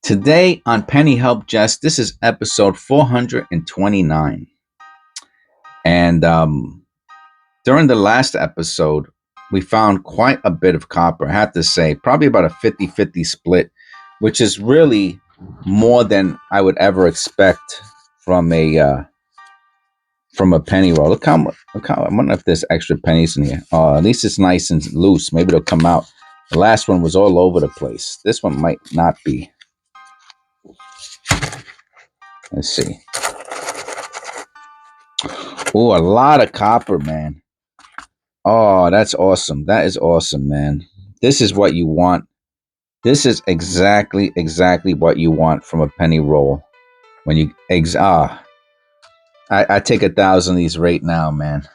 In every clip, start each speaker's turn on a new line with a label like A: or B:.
A: Today on Penny Help Jess, this is episode 429. And during the last episode, we found quite a bit of copper. I have to say, probably about a 50-50 split, which is really more than I would ever expect from a penny roll. Look how I wonder if there's extra pennies in here. At least it's nice and loose. Maybe they'll come out. The last one was all over the place. This one might not be. Let's see. Oh, a lot of copper, man. Oh, that's awesome. That is awesome, man. This is what you want. This is exactly what you want from a penny roll. When you I take 1,000 of these right now, man.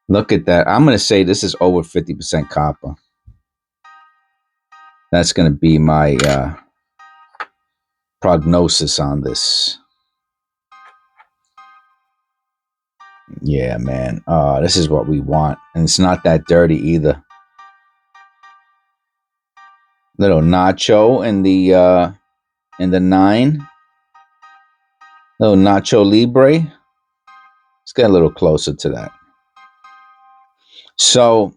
A: Look at that. I'm gonna say this is over 50% copper. That's gonna be my prognosis on this. Yeah, man. This is what we want, and it's not that dirty either. Little nacho in the 9. Little nacho libre. Let's get a little closer to that. So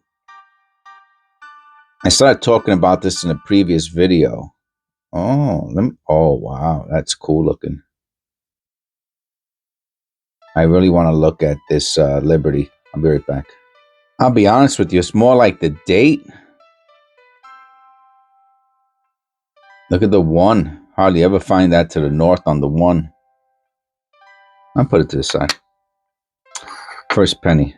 A: I started talking about this in a previous video. Oh wow, that's cool looking. I really want to look at this Liberty. I'll be right back. I'll be honest with you, it's more like the date. Look at the 1. Hardly ever find that to the north on the 1. I'll put it to the side. First penny.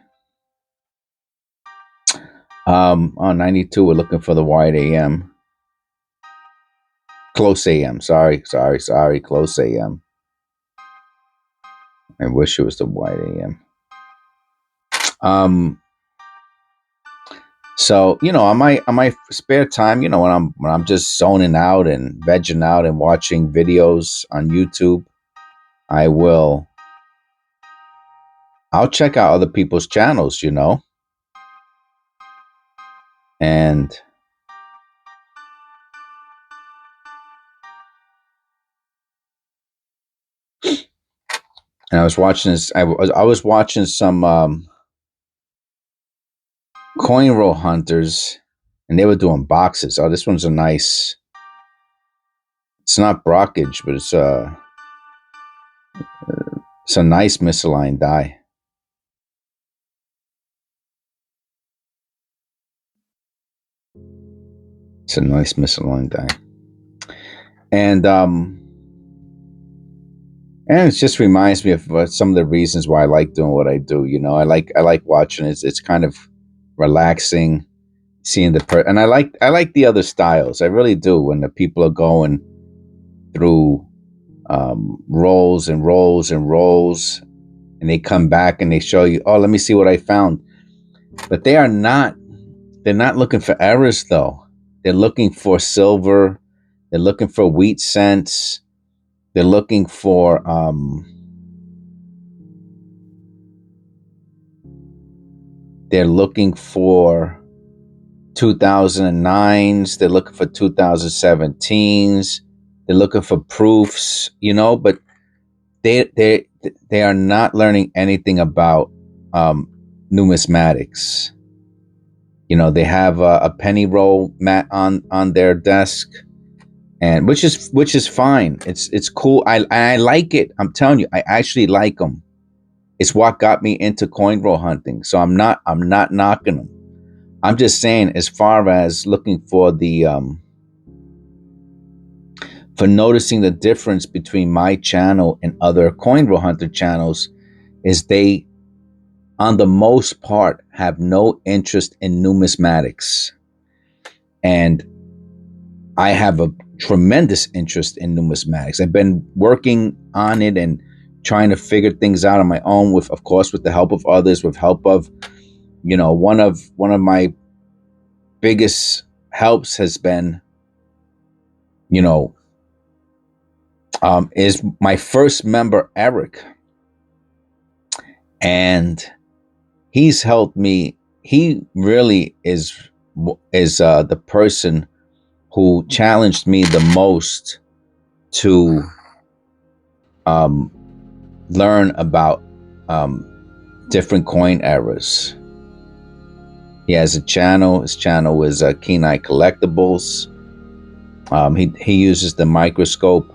A: On 92, we're looking for the wide AM. Close AM. Sorry. Close AM. I wish it was the wide AM. So, on my spare time, when I'm just zoning out and vegging out and watching videos on YouTube, I'll check out other people's channels, and I was watching this. I was watching some coin roll hunters, and they were doing boxes. Oh, this one's a nice. It's not brockage, but it's a nice misaligned die. It's a nice misaligned die, and it just reminds me of some of the reasons why I like doing what I do. I like watching it. It's kind of relaxing, seeing and I like the other styles. I really do. When the people are going through rolls and rolls and rolls, and they come back and they show you, oh, let me see what I found. But they're not looking for errors, though. They're looking for silver. They're looking for wheat cents. They're looking for they're looking for 2009s. They're looking for 2017s. They're looking for proofs, but they are not learning anything about numismatics. They have a penny roll mat on their desk, and which is fine. It's cool. I like it. I'm telling you, I actually like them. It's what got me into coin roll hunting. So I'm not knocking them. I'm just saying, as far as looking for for noticing the difference between my channel and other coin roll hunter channels, is they, on the most part, have no interest in numismatics. And I have a tremendous interest in numismatics. I've been working on it and trying to figure things out on my own, with the help of others, with help of, one of my biggest helps has been, is my first member, Eric. And he's helped me. He really is the person who challenged me the most to learn about different coin eras. He has a channel. His channel is Keen Eye Collectibles. He uses the microscope,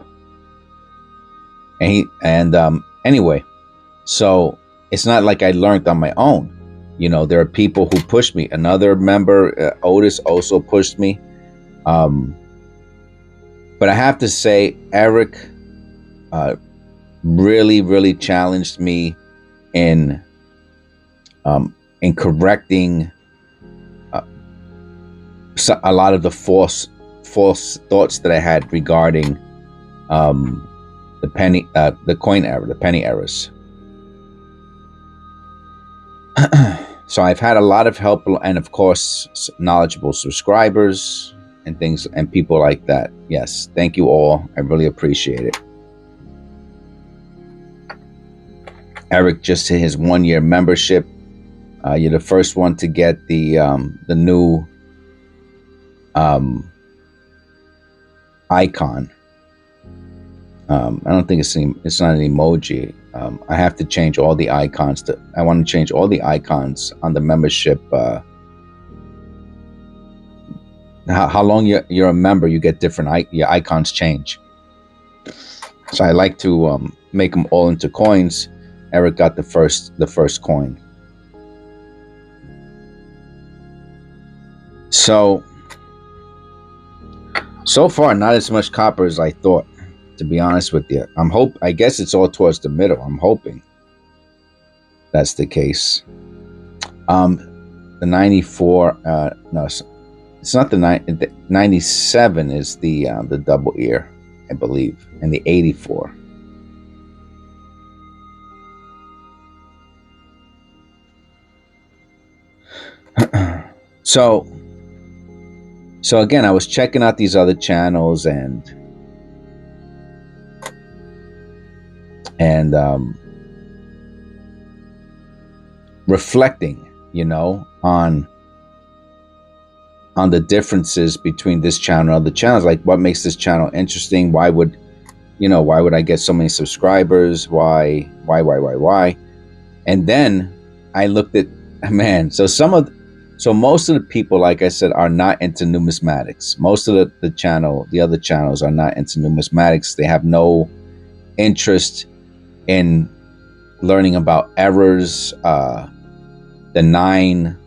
A: and anyway, so it's not like I learned on my own. You know, there are people who pushed me. Another member, Otis, also pushed me. But I have to say, Eric really challenged me in correcting a lot of the false thoughts that I had regarding the coin era, the penny eras. So I've had a lot of help, and of course, knowledgeable subscribers and things and people like that. Yes, thank you all. I really appreciate it. Eric just hit his 1-year membership. You're the first one to get the new icon. I don't think it's not an emoji. I have to change all the icons. I want to change all the icons on the membership. How long you're a member, you get different your icons change. So I like to make them all into coins. Eric got the first coin. So far, not as much copper as I thought, to be honest with you. I guess it's all towards the middle. I'm hoping that's the case. The 94, no, it's not the 97 is the double ear, I believe, and the 84. So again, I was checking out these other channels and reflecting, you know, on the differences between this channel and other channels. Like, what makes this channel interesting? Why would I get so many subscribers? Why? And then I looked at, man, so most of the people, like I said, are not into numismatics. Most of the other channels are not into numismatics. They have no interest in learning about errors, the nine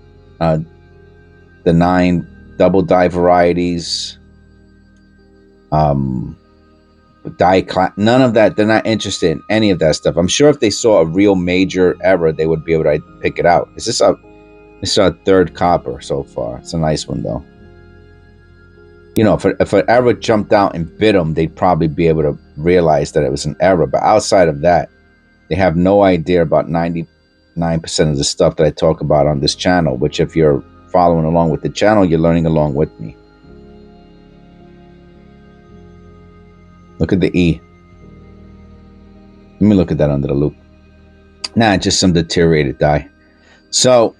A: double die varieties, die class, none of that. They're not interested in any of that stuff. I'm sure if they saw a real major error, they would be able to pick it out. This is our third copper so far. It's a nice one though. You know, if an error jumped out and bit them, they'd probably be able to realize that it was an error. But outside of that, they have no idea about 99% of the stuff that I talk about on this channel, which if you're following along with the channel, you're learning along with me. Look at the E. Let me look at that under the loop. Nah, just some deteriorated die. So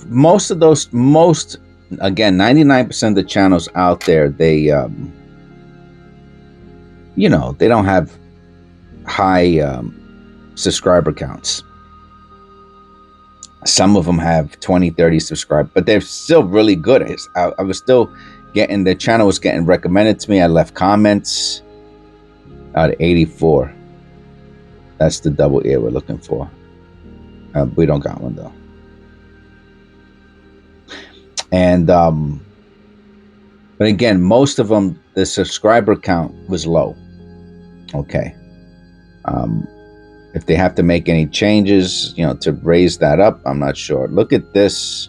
A: most, again, 99% of the channels out there, they, you know, they don't have high subscriber counts. Some of them have 20, 30 subscribers, but they're still really good. I was still getting, the channel was getting recommended to me. I left comments. 84. That's the double ear we're looking for. We don't got one though. And but again, most of them, the subscriber count was low. Okay. If they have to make any changes, you know, to raise that up, I'm not sure. Look at this.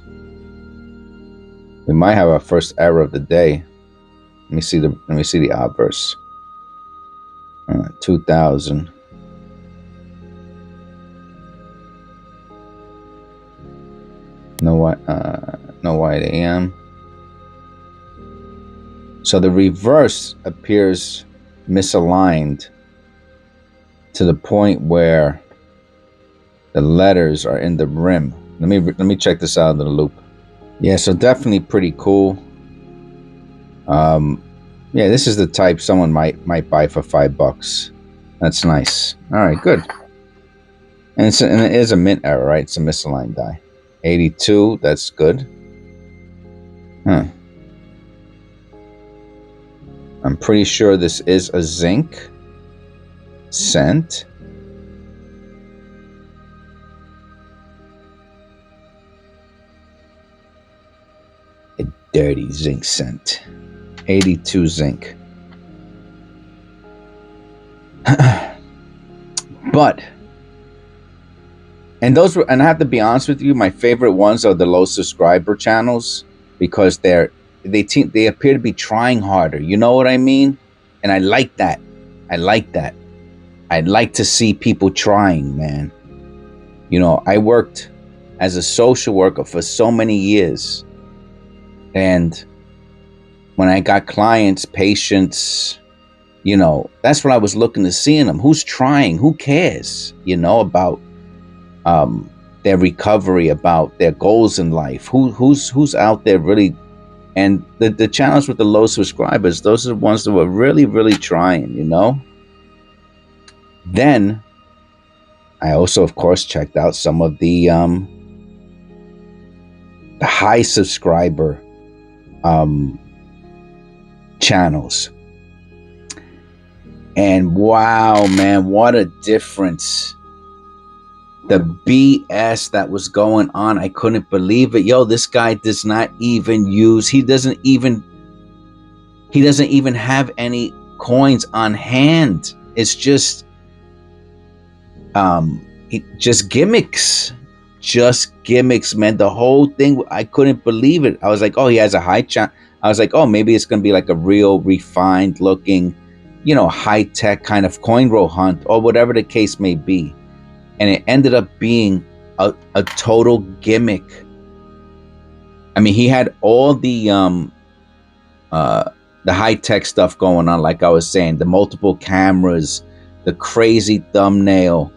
A: We might have our first error of the day. Let me see the obverse. 2000. No white AM. So the reverse appears misaligned to the point where the letters are in the rim. Let me check this out in the loop. Yeah, so definitely pretty cool. Yeah, this is the type someone might buy for $5. That's nice. All right, good. And it is a mint error, right? It's a misaligned die. 82. That's good. Huh. I'm pretty sure this is a zinc cent. A dirty zinc cent. 82 zinc. But, and those were, and I have to be honest with you, my favorite ones are the low subscriber channels because they appear to be trying harder. You know what I mean? And I like that. I like that. I'd like to see people trying, man. You know, I worked as a social worker for so many years. And when I got clients, patients, you know, that's what I was looking to see in them. Who's trying? Who cares, you know, about their recovery, about their goals in life? Who's out there really? And the channels with the low subscribers, those are the ones that were really, really trying, you know? Then I also, of course, checked out some of the high subscriber channels. And wow, man, what a difference. The BS that was going on, I couldn't believe it. Yo, this guy does not even use, he doesn't even have any coins on hand. It's just just gimmicks. Just gimmicks, man. The whole thing, I couldn't believe it. I was like, oh, he has a high chance. I was like, oh, maybe it's going to be like a real refined looking, you know, high tech kind of coin roll hunt or whatever the case may be. And it ended up being a total gimmick. I mean, he had all the high tech stuff going on, like I was saying, the multiple cameras, the crazy thumbnail,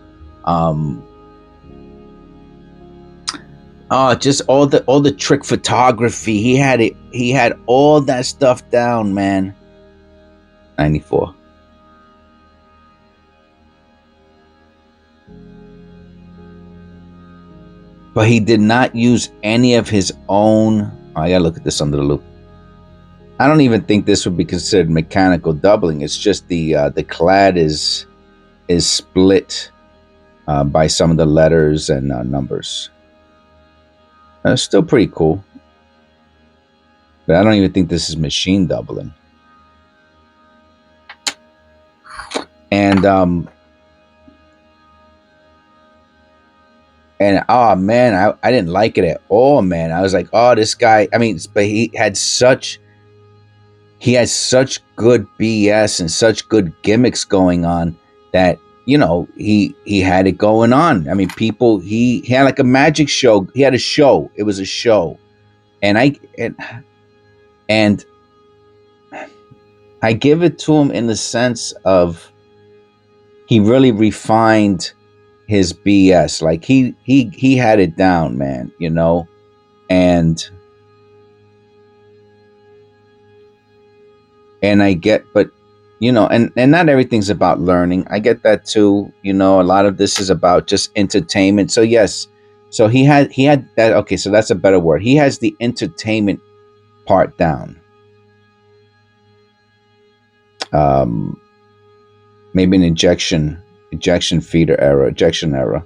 A: just all the trick photography. He had it. He had all that stuff down, man. 94. But he did not use any of his own. Oh, I gotta look at this under the loop. I don't even think this would be considered mechanical doubling. It's just the clad is split by some of the letters and numbers. Still pretty cool. But I don't even think this is machine doubling. And oh man, I didn't like it at all, man. I was like, oh, this guy. I mean, but he had such good BS and such good gimmicks going on that, you know, he had it going on. I mean, people, he had like a magic show. He had a show. It was a show, and I give it to him in the sense of he really refined his BS. Like he had it down, man, you know. And I get, but you know, and not everything's about learning. I get that too. You know, a lot of this is about just entertainment. So yes, so he had that. Okay, so that's a better word. He has the entertainment part down. Maybe an ejection feeder error, ejection error.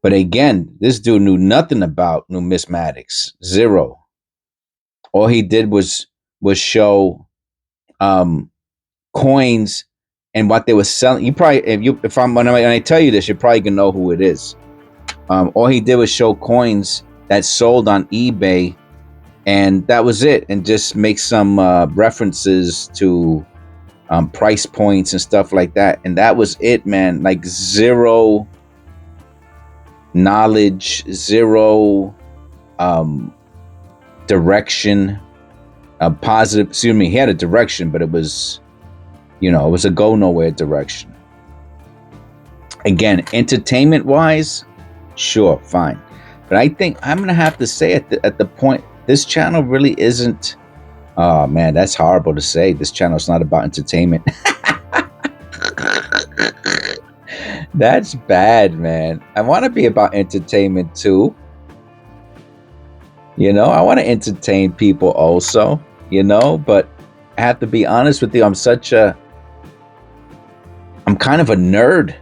A: But again, this dude knew nothing about numismatics. Zero. All he did was show coins and what they were selling. You probably, when I tell you this, you're probably gonna know who it is. All he did was show coins that sold on eBay, and that was it. And just make some references to price points and stuff like that. And that was it, man. Like zero knowledge, zero direction. Positive. Excuse me. He had a direction, but it was, you know, it was a go nowhere direction. Again, entertainment wise, sure, fine. But I think I'm gonna have to say at the point, this channel really isn't. Oh man, that's horrible to say. This channel is not about entertainment. That's bad, man. I want to be about entertainment too. You know, I want to entertain people also, you know, but I have to be honest with you. I'm kind of a nerd,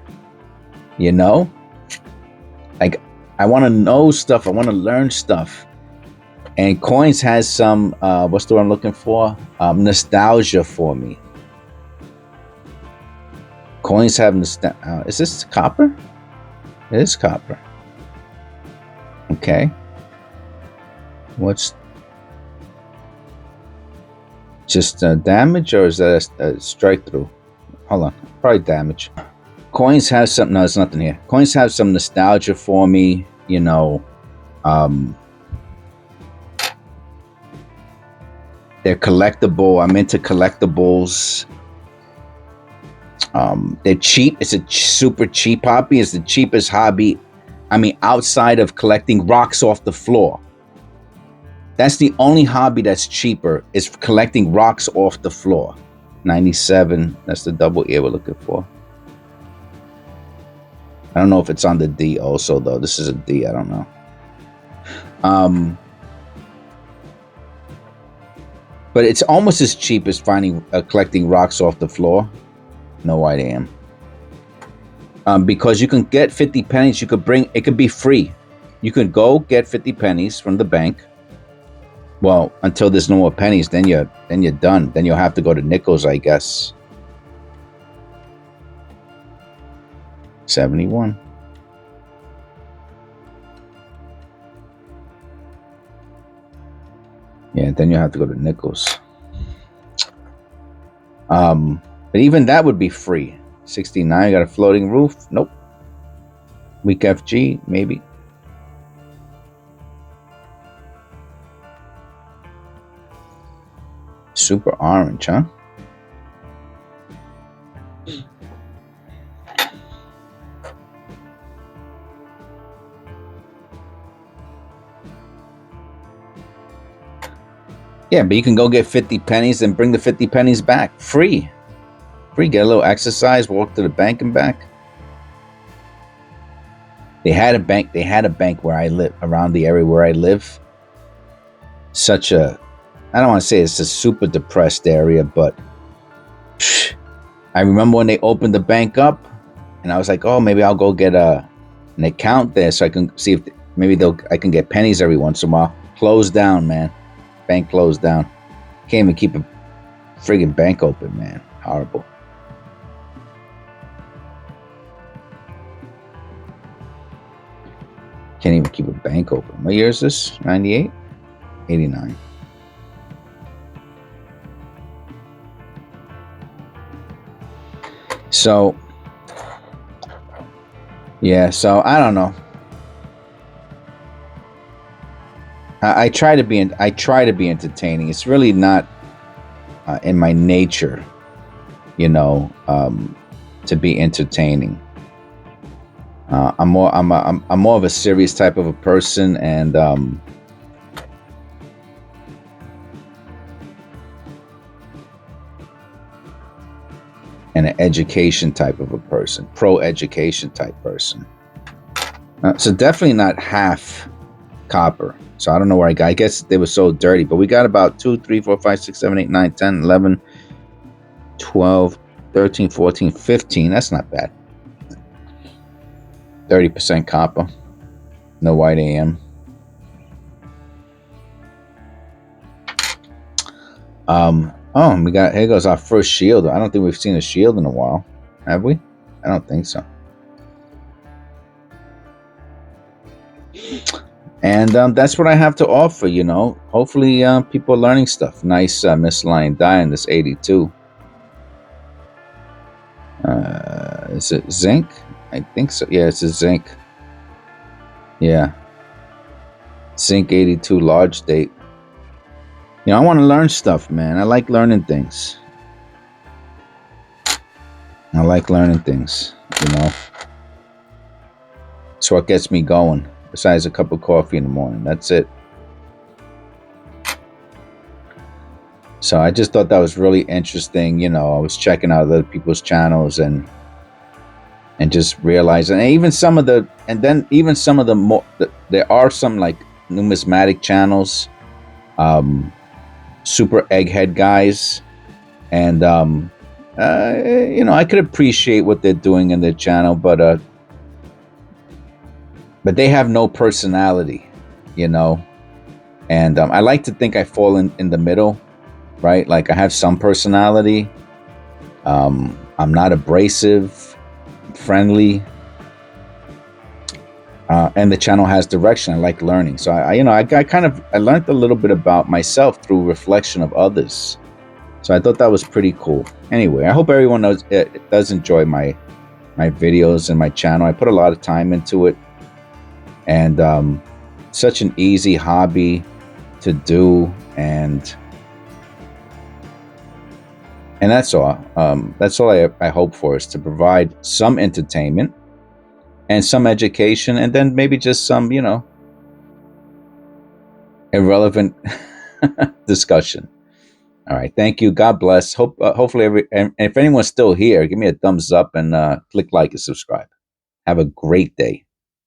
A: you know? Like, I want to know stuff. I want to learn stuff. And Coins has some, what's the word I'm looking for? Nostalgia for me. Coins have nostalgia. Is this copper? It is copper. Okay. What's just damage, or is that a strike through? Hold on, probably damage. Coins have something. No, there's nothing here. Coins have some nostalgia for me, you know. They're collectible. I'm into collectibles. They're cheap. It's a super cheap hobby. It's the cheapest hobby. I mean, outside of collecting rocks off the floor. That's the only hobby that's cheaper, is collecting rocks off the floor. 97. That's the double ear we're looking for. I don't know if it's on the D also, though. This is a D. I don't know. But it's almost as cheap as collecting rocks off the floor. No idea. Because you can get 50 pennies. You could bring. It could be free. You could go get 50 pennies from the bank. Well, until there's no more pennies, then you're done. Then you'll have to go to nickels, I guess. 71. Yeah, then you have to go to nickels. But even that would be free. 69. Got a floating roof? Nope. Weak FG, maybe. Super orange, huh? Yeah, but you can go get 50 pennies and bring the 50 pennies back. Free. Free. Get a little exercise, walk to the bank and back. They had a bank. They had a bank where I live, around the area where I live. Such a, I don't want to say it's a super depressed area, but I remember when they opened the bank up, and I was like, oh, maybe I'll go get an account there so I can see if maybe I can get pennies every once in a while. Closed down, man. Bank closed down. Can't even keep a friggin' bank open, man. Horrible. Can't even keep a bank open. What year is this? 98? 89. So, yeah, so I don't know. I try to be entertaining. It's really not in my nature, you know, to be entertaining. I'm more of a serious type of a person, and an education type of a person, pro-education type person. So definitely not half copper. So I don't know where I guess they were so dirty, but we got about 2, 3, 4, 5, 6, 7, 8, 9, 10, 11, 12, 13, 14, 15. That's not bad. 30% copper. No white AM. Oh, we got, here goes our first shield. I don't think we've seen a shield in a while. Have we? I don't think so. And that's what I have to offer, you know. Hopefully people are learning stuff. Nice misaligned die in this 82. Is it zinc? I think so. Yeah, it's a zinc. Yeah. Zinc 82 large date. You know, I want to learn stuff, man. I like learning things. I like learning things, you know. It's what gets me going. Besides a cup of coffee in the morning, that's it. So I just thought that was really interesting. You know, I was checking out other people's channels and just realizing, and even some of the, and then even some of the more, there are some like numismatic channels, super egghead guys, and you know, I could appreciate what they're doing in their channel, but they have no personality, you know. And I like to think I fall in the middle, right? Like I have some personality. I'm not abrasive, friendly, and the channel has direction. I like learning, so I you know, I learned a little bit about myself through reflection of others. So I thought that was pretty cool. Anyway, I hope everyone knows it does enjoy my videos and my channel. I put a lot of time into it, and such an easy hobby to do, and that's all. That's all I hope for, is to provide some entertainment and some education, and then maybe just some, you know, irrelevant discussion. All right, thank you. God bless. Hopefully and if anyone's still here, give me a thumbs up and click like and subscribe. Have a great day.